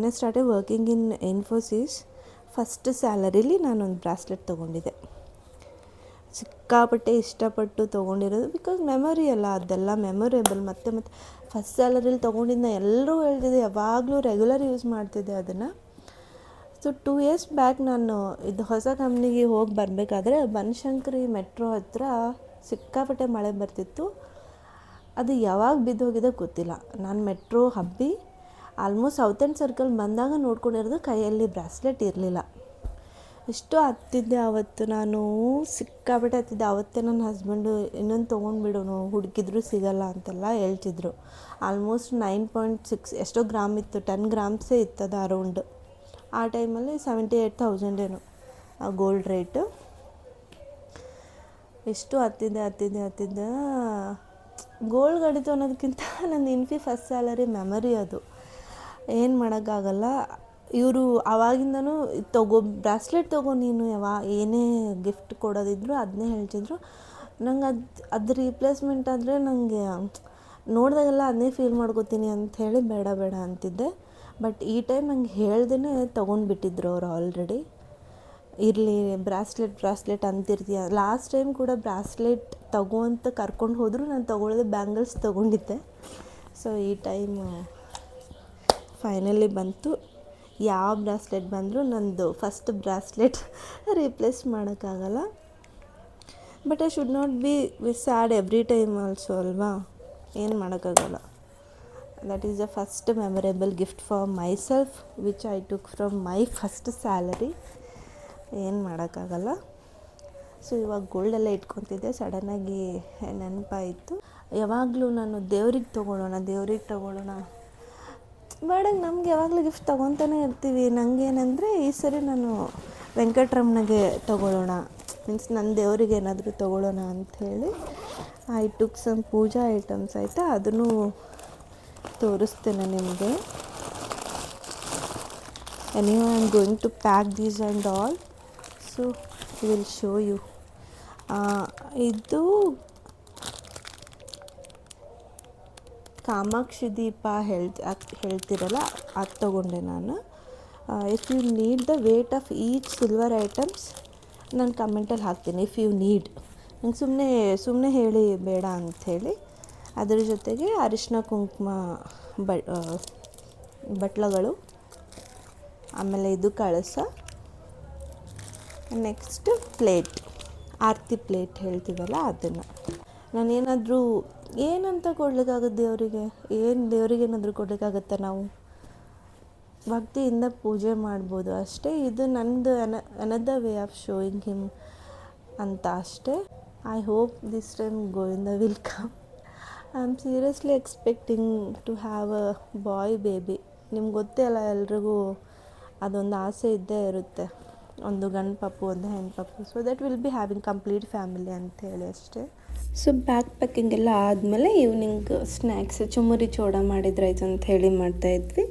I started working in Infosys, first ಸ್ಯಾಲರಿಲಿ ನಾನೊಂದು ಬ್ರಾಸ್ಲೆಟ್ ತೊಗೊಂಡಿದ್ದೆ. ಸಿಕ್ಕಾಪಟ್ಟೆ ಇಷ್ಟಪಟ್ಟು ತೊಗೊಂಡಿರೋದು, ಬಿಕಾಸ್ ಮೆಮೊರಿ ಅಲ್ಲ, ಅದೆಲ್ಲ ಮೆಮೊರೇಬಲ್. ಮತ್ತು ಫಸ್ಟ್ ಸ್ಯಾಲರಿಲಿ ತೊಗೊಂಡಿದ್ದ ಎಲ್ಲರೂ ಹೇಳ್ತಿದ್ದೆ, ಯಾವಾಗಲೂ ರೆಗ್ಯುಲರ್ ಯೂಸ್ ಮಾಡ್ತಿದ್ದೆ ಅದನ್ನು. ಸೊ 2 years ಬ್ಯಾಕ್ ನಾನು ಇದು ಹೊಸ ಕಂಪ್ನಿಗೆ ಹೋಗಿ ಬರಬೇಕಾದ್ರೆ ಬನಶಂಕರಿ ಮೆಟ್ರೋ ಹತ್ರ ಸಿಕ್ಕಾಪಟ್ಟೆ ಮಳೆ ಬರ್ತಿತ್ತು. ಅದು ಯಾವಾಗ ಬಿದ್ದೋಗಿದೆ ಗೊತ್ತಿಲ್ಲ. ನಾನು ಮೆಟ್ರೋ ಹಬ್ಬಿ ಆಲ್ಮೋಸ್ಟ್ ಸೌತ್ ಎಂಡ್ ಸರ್ಕಲ್ ಬಂದಾಗ ನೋಡ್ಕೊಂಡಿರೋದು, ಕೈಯಲ್ಲಿ ಬ್ರಾಸ್ಲೆಟ್ ಇರಲಿಲ್ಲ. ಎಷ್ಟು ಹತ್ತಿದ್ದೆ ಆವತ್ತು, ನಾನು ಸಿಕ್ಕಾಪಟ್ಟೆ ಹತ್ತಿದ್ದೆ. ಆವತ್ತೇ ನನ್ನ ಹಸ್ಬೆಂಡು ಇನ್ನೊಂದು ತೊಗೊಂಡ್ಬಿಡೋನು, ಹುಡುಕಿದ್ರು ಸಿಗಲ್ಲ ಅಂತೆಲ್ಲ ಹೇಳ್ತಿದ್ರು. ಆಲ್ಮೋಸ್ಟ್ 9.6 ಎಷ್ಟೋ ಗ್ರಾಮ್ ಇತ್ತು, 10 grams ಇತ್ತು ಅದು ಅರೌಂಡ್. ಆ ಟೈಮಲ್ಲಿ 78,000 ಏನೋ ಆ ಗೋಲ್ಡ್ ರೇಟು. ಎಷ್ಟು ಹತ್ತಿದ್ದೆ. ಗೋಲ್ಡ್ ಗಡಿತು ಅನ್ನೋದಕ್ಕಿಂತ ನನ್ನ ಇನ್ಫಿ ಫಸ್ಟ್ ಸ್ಯಾಲರಿ ಮೆಮರಿ ಅದು, ಏನು ಮಾಡೋಕ್ಕಾಗಲ್ಲ. ಇವರು ಆವಾಗಿಂದನೂ ಬ್ರಾಸ್ಲೆಟ್ ತೊಗೊ ನೀನು, ಏನೇ ಗಿಫ್ಟ್ ಕೊಡೋದಿದ್ರು ಅದನ್ನೇ ಹೇಳ್ತಿದ್ರು. ನಂಗೆ ಅದು ರೀಪ್ಲೇಸ್ಮೆಂಟ್ ಆದರೆ ನನಗೆ ನೋಡಿದಾಗೆಲ್ಲ ಅದನ್ನೇ ಫೀಲ್ ಮಾಡ್ಕೋತೀನಿ ಅಂಥೇಳಿ ಬೇಡ ಅಂತಿದ್ದೆ. ಬಟ್ ಈ ಟೈಮ್ ನಂಗೆ ಹೇಳ್ದೇ ತೊಗೊಂಡ್ಬಿಟ್ಟಿದ್ರು ಅವರು ಆಲ್ರೆಡಿ. ಇರಲಿ ಬ್ರಾಸ್ಲೆಟ್ ಅಂತಿರ್ತೀಯ. ಲಾಸ್ಟ್ ಟೈಮ್ ಕೂಡ ಬ್ರಾಸ್ಲೆಟ್ ತಗೋ ಅಂತ ಕರ್ಕೊಂಡು ಹೋದರು, ನಾನು ತೊಗೊಳ್ದೆ, ಬ್ಯಾಂಗಲ್ಸ್ ತೊಗೊಂಡಿದ್ದೆ. ಸೊ ಈ ಟೈಮು ಫೈನಲಿ ಬಂತು. ಯಾವ ಬ್ರಾಸ್ಲೆಟ್ ಬಂದರೂ ನಂದು ಫಸ್ಟ್ ಬ್ರಾಸ್ಲೆಟ್ ರೀಪ್ಲೇಸ್ ಮಾಡೋಕ್ಕಾಗಲ್ಲ. But I should not be sad every time also ಅಲ್ವಾ, ಏನು ಮಾಡೋಕ್ಕಾಗಲ್ಲ. That is the first memorable gift for myself which I took from my first salary. ಏನು ಮಾಡೋಕ್ಕಾಗಲ್ಲ. ಸೊ ಇವಾಗ ಗೋಲ್ಡೆಲ್ಲ ಇಟ್ಕೊತಿದ್ದೆ, ಸಡನ್ನಾಗಿ ನೆನಪಾಯಿತು. ಯಾವಾಗಲೂ ನಾನು ದೇವ್ರಿಗೆ ತೊಗೊಳ್ಳೋಣ ಬೇಡ, ನಮ್ಗೆ ಯಾವಾಗಲೂ ಗಿಫ್ಟ್ ತೊಗೊತಾನೆ ಇರ್ತೀವಿ. ನನಗೇನೆಂದರೆ ಈ ಸರಿ ನಾನು ವೆಂಕಟರಮಣಗೆ ತೊಗೊಳ್ಳೋಣ, ಮೀನ್ಸ್ ನನ್ನ ದೇವರಿಗೆ ಏನಾದರೂ ತೊಗೊಳ್ಳೋಣ ಅಂಥೇಳಿ I took some pooja items ಆಯಿತಾ. ಅದನ್ನು ತೋರಿಸ್ತೇನೆ ನಿಮಗೆ. Anyway I am going to pack these and all, so will show you. ಇದು ಕಾಮಾಕ್ಷಿ ದೀಪ ಹೇಳ್ತಿರಲ್ಲ, ಅದು ತೊಗೊಂಡೆ ನಾನು. If you need the weight of each silver items ನಾನು ಕಮೆಂಟಲ್ಲಿ ಹಾಕ್ತೀನಿ. ಇಫ್ ಯು ನೀಡ್, ನಂಗೆ ಸುಮ್ಮನೆ ಹೇಳಿ ಬೇಡ ಅಂಥೇಳಿ. ಅದ್ರ ಜೊತೆಗೆ ಅರಿಶಿನ ಕುಂಕುಮ ಬಟ್ಲಗಳು, ಆಮೇಲೆ ಇದು ಕಳಸ, ನೆಕ್ಸ್ಟ್ ಪ್ಲೇಟ್, ಆರತಿ ಪ್ಲೇಟ್ ಹೇಳ್ತೀವಲ್ಲ ಅದನ್ನು. ನಾನೇನಾದರೂ ಏನಂತ ಕೊಡ್ಲಿಕ್ಕಾಗುತ್ತೆ ದೇವರಿಗೆ? ದೇವರಿಗೆ ಏನಾದರೂ ಕೊಡಲಿಕ್ಕಾಗತ್ತಾ ನಾವು? ಭಕ್ತಿಯಿಂದ ಪೂಜೆ ಮಾಡ್ಬೋದು ಅಷ್ಟೇ. ಇದು ನಂದು another way of showing him ಅಂತ ಅಷ್ಟೇ. I hope this time Govinda will come. I am seriously expecting to have a boy baby. ನಿಮ್ಗೆ ಗೊತ್ತೇ ಅಲ್ಲ, ಎಲ್ರಿಗೂ ಅದೊಂದು ಆಸೆ ಇದ್ದೇ ಇರುತ್ತೆ, ಒಂದು ಗಂಡು ಪಾಪು ಒಂದು ಹೆಣ್ಣು ಪಾಪು. So that will be having complete family ಅಂತೇಳಿ ಅಷ್ಟೇ. ಸೊ ಬ್ಯಾಗ್ ಪ್ಯಾಕಿಂಗ್ ಎಲ್ಲ ಆದಮೇಲೆ ಈವ್ನಿಂಗ್ ಸ್ನ್ಯಾಕ್ಸ್ ಚುಮುರಿ ಚೂಡ ಮಾಡಿದ್ರಾಯ್ತು ಅಂತ ಹೇಳಿ ಮಾಡ್ತಾಯಿದ್ವಿ.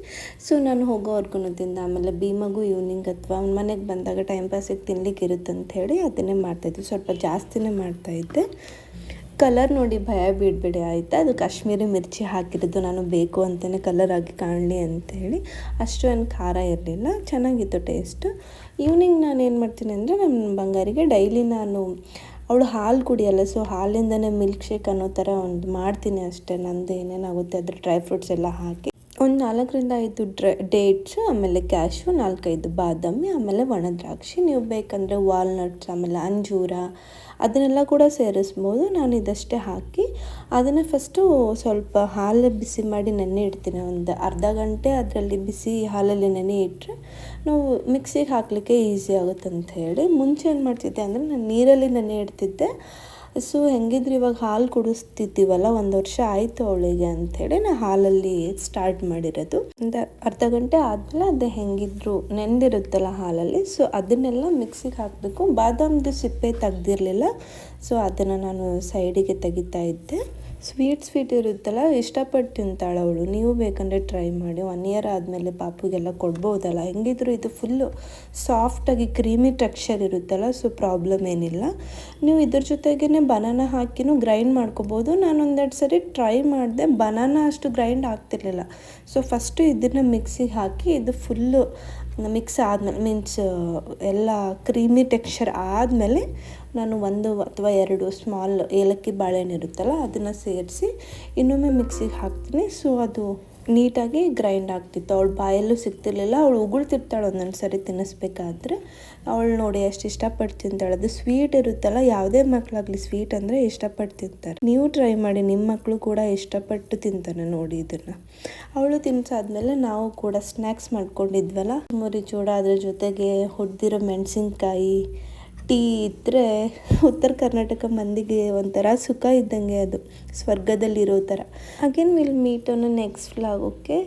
ಸೊ ನಾನು ಹೋಗೋವರೆಗೂ ತಿಂದ, ಆಮೇಲೆ ಭೀಮಗೂ ಈವ್ನಿಂಗ್ ಅಥವಾ ಅವ್ನ ಮನೆಗೆ ಬಂದಾಗ ಟೈಮ್ ಪಾಸಿಗೆ ತಿನ್ಲಿಕ್ಕೆ ಇರುತ್ತೆ ಅಂತ ಹೇಳಿ ಅದನ್ನೇ ಮಾಡ್ತಾಯಿದ್ವಿ. ಸ್ವಲ್ಪ ಜಾಸ್ತಿನೇ ಮಾಡ್ತಾಯಿದ್ದೆ. ಕಲರ್ ನೋಡಿ ಭಯ ಬಿಡಬೇಡಿ ಆಯಿತಾ, ಅದು ಕಾಶ್ಮೀರಿ ಮಿರ್ಚಿ ಹಾಕಿರೋದು, ನಾನು ಬೇಕು ಅಂತಲೇ ಕಲರ್ ಆಗಿ ಕಾಣಲಿ ಅಂಥೇಳಿ. ಅಷ್ಟು ಏನು ಖಾರ ಇರಲಿಲ್ಲ, ಚೆನ್ನಾಗಿತ್ತು ಟೇಸ್ಟು. ಈವ್ನಿಂಗ್ ನಾನು ಏನು ಮಾಡ್ತೀನಿ ಅಂದರೆ, ನಮ್ಮ ಬಂಗಾರಿಗೆ ಡೈಲಿ ನಾನು ಅವಳು ಹಾಲು ಕುಡಿಯಲ್ಲ, ಸೊ ಹಾಲಿಂದನೇ ಮಿಲ್ಕ್ ಶೇಕ್ ಅನ್ನೋ ಥರ ಒಂದು ಮಾಡ್ತೀನಿ ಅಷ್ಟೇ. ನಂದು ಏನೇನಾಗುತ್ತೆ ಅದ್ರ ಡ್ರೈ ಫ್ರೂಟ್ಸ್ ಎಲ್ಲ ಹಾಕಿ ಒಂದು 4-5 ಡೇಟ್ಸು, ಆಮೇಲೆ ಕ್ಯಾಶು, 4-5 ಬಾದಾಮಿ, ಆಮೇಲೆ ಒಣ ದ್ರಾಕ್ಷಿ. ನೀವು ಬೇಕಂದರೆ ವಾಲ್ನಟ್ಸ್, ಆಮೇಲೆ ಅಂಜೂರ ಅದನ್ನೆಲ್ಲ ಕೂಡ ಸೇರಿಸ್ಬೋದು. ನಾನು ಇದಷ್ಟೇ ಹಾಕಿ ಅದನ್ನು ಫಸ್ಟು ಸ್ವಲ್ಪ ಹಾಲು ಬಿಸಿ ಮಾಡಿ ನೆನೆ ಇಡ್ತೀನಿ. ಒಂದು ಅರ್ಧ ಗಂಟೆ ಅದರಲ್ಲಿ ಬಿಸಿ ಹಾಲಲ್ಲಿ ನೆನೆ ಇಟ್ಟರೆ ನಾವು ಮಿಕ್ಸಿಗೆ ಹಾಕಲಿಕ್ಕೆ ಈಸಿ ಆಗುತ್ತೆ ಅಂತ ಹೇಳಿ. ಮುಂಚೆ ಏನು ಮಾಡ್ತಿದ್ದೆ ಅಂದರೆ, ನಾನು ನೀರಲ್ಲಿ ನೆನೆ ಇಡ್ತಿದ್ದೆ. ಸೊ ಹೆಂಗಿದ್ರು ಇವಾಗ ಹಾಲು ಕುಡಿಸ್ತಿದ್ದೀವಲ್ಲ, 1 ವರ್ಷ ಆಯಿತು ಅವಳಿಗೆ ಅಂಥೇಳಿ ನಾನು ಹಾಲಲ್ಲಿ ಸ್ಟಾರ್ಟ್ ಮಾಡಿರೋದು. ಒಂದು ಅರ್ಧ ಗಂಟೆ ಆದಮೇಲೆ ಅದು ಹೆಂಗಿದ್ರು ನೆಂದಿರುತ್ತಲ್ಲ ಹಾಲಲ್ಲಿ, ಸೊ ಅದನ್ನೆಲ್ಲ ಮಿಕ್ಸಿಗೆ ಹಾಕಬೇಕು. ಬಾದಾಮ್ದು ಸಿಪ್ಪೆ ತೆಗ್ದಿರಲಿಲ್ಲ, ಸೊ ಅದನ್ನು ನಾನು ಸೈಡಿಗೆ ತೆಗಿತಾ ಇದ್ದೆ. ಸ್ವೀಟ್ ಇರುತ್ತಲ್ಲ, ಇಷ್ಟಪಟ್ಟು ತಿಂತಾಳೆ ಅವಳು. ನೀವು ಬೇಕಂದರೆ ಟ್ರೈ ಮಾಡಿ. 1 ಇಯರ್ ಆದಮೇಲೆ ಪಾಪುಗೆಲ್ಲ ಕೊಡ್ಬೋದಲ್ಲ. ಹೆಂಗಿದ್ರು ಇದು ಫುಲ್ಲು ಸಾಫ್ಟಾಗಿ ಕ್ರೀಮಿ ಟೆಕ್ಸ್ಚರ್ ಇರುತ್ತಲ್ಲ, ಸೊ ಪ್ರಾಬ್ಲಮ್ ಏನಿಲ್ಲ. ನೀವು ಇದ್ರ ಜೊತೆಗೇ ಬನಾನಾ ಹಾಕಿನೂ ಗ್ರೈಂಡ್ ಮಾಡ್ಕೋಬೋದು. ನಾನು 1-2 ಸರಿ ಟ್ರೈ ಮಾಡಿದೆ, ಬನಾನಾ ಅಷ್ಟು ಗ್ರೈಂಡ್ ಆಗ್ತಿರ್ಲಿಲ್ಲ. ಸೊ ಫಸ್ಟು ಇದನ್ನು ಮಿಕ್ಸಿಗೆ ಹಾಕಿ ಇದು ಫುಲ್ಲು ಮಿಕ್ಸ್ ಆದಮೇಲೆ, ಮೀನ್ಸ್ ಎಲ್ಲ ಕ್ರೀಮಿ ಟೆಕ್ಸ್ಚರ್ ಆದಮೇಲೆ ನಾನು 1 ಅಥವಾ 2 ಸ್ಮಾಲ್ ಏಲಕ್ಕಿ ಬಾಳೆಹಣ್ಣು ಇರುತ್ತಲ್ಲ ಅದನ್ನು ಸೇರಿಸಿ ಇನ್ನೊಮ್ಮೆ ಮಿಕ್ಸಿಗೆ ಹಾಕ್ತೀನಿ. ಸೊ ಅದು ನೀಟಾಗಿ ಗ್ರೈಂಡ್ ಆಗ್ತಿತ್ತು. ಅವಳು ಬಾಯಲ್ಲೂ ಸಿಗ್ತಿರ್ಲಿಲ್ಲ. ಅವಳು ಉಗುಳ್ತಿರ್ತಾಳೆ ಒಂದೊಂದು ಸರಿ ತಿನ್ನಿಸ್ಬೇಕಾದ್ರೆ. ಅವಳು ನೋಡಿ ಎಷ್ಟು ಇಷ್ಟಪಟ್ಟು ತಿಂತಾಳೆ. ಅದು ಸ್ವೀಟ್ ಇರುತ್ತಲ್ಲ, ಯಾವುದೇ ಮಕ್ಕಳಾಗಲಿ ಸ್ವೀಟ್ ಅಂದರೆ ಇಷ್ಟಪಟ್ಟು ತಿಂತಾರೆ. ನೀವು ಟ್ರೈ ಮಾಡಿ, ನಿಮ್ಮ ಮಕ್ಕಳು ಕೂಡ ಇಷ್ಟಪಟ್ಟು ತಿಂತಾನೆ ನೋಡಿ ಇದನ್ನು. ಅವಳು ತಿನ್ಸಾದ್ಮೇಲೆ ನಾವು ಕೂಡ ಸ್ನ್ಯಾಕ್ಸ್ ಮಾಡ್ಕೊಂಡಿದ್ವಲ್ಲ, ಮುರಿ ಚೂಡ, ಅದ್ರ ಜೊತೆಗೆ ಹುರಿದಿರೋ ಮೆಣಸಿನ್ಕಾಯಿ, ಟೀ ಇದ್ದರೆ ಉತ್ತರ ಕರ್ನಾಟಕ ಮಂದಿಗೆ ಒಂಥರ ಸುಖ ಇದ್ದಂಗೆ, ಅದು ಸ್ವರ್ಗದಲ್ಲಿರೋ ಥರ. Again will meet on next vlog. Okay,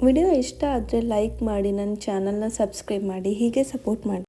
video ಇಷ್ಟ ಆದರೆ ಲೈಕ್ ಮಾಡಿ, ನನ್ನ ಚಾನಲ್ನ ಸಬ್ಸ್ಕ್ರೈಬ್ ಮಾಡಿ, ಹೀಗೆ ಸಪೋರ್ಟ್ ಮಾಡಿ.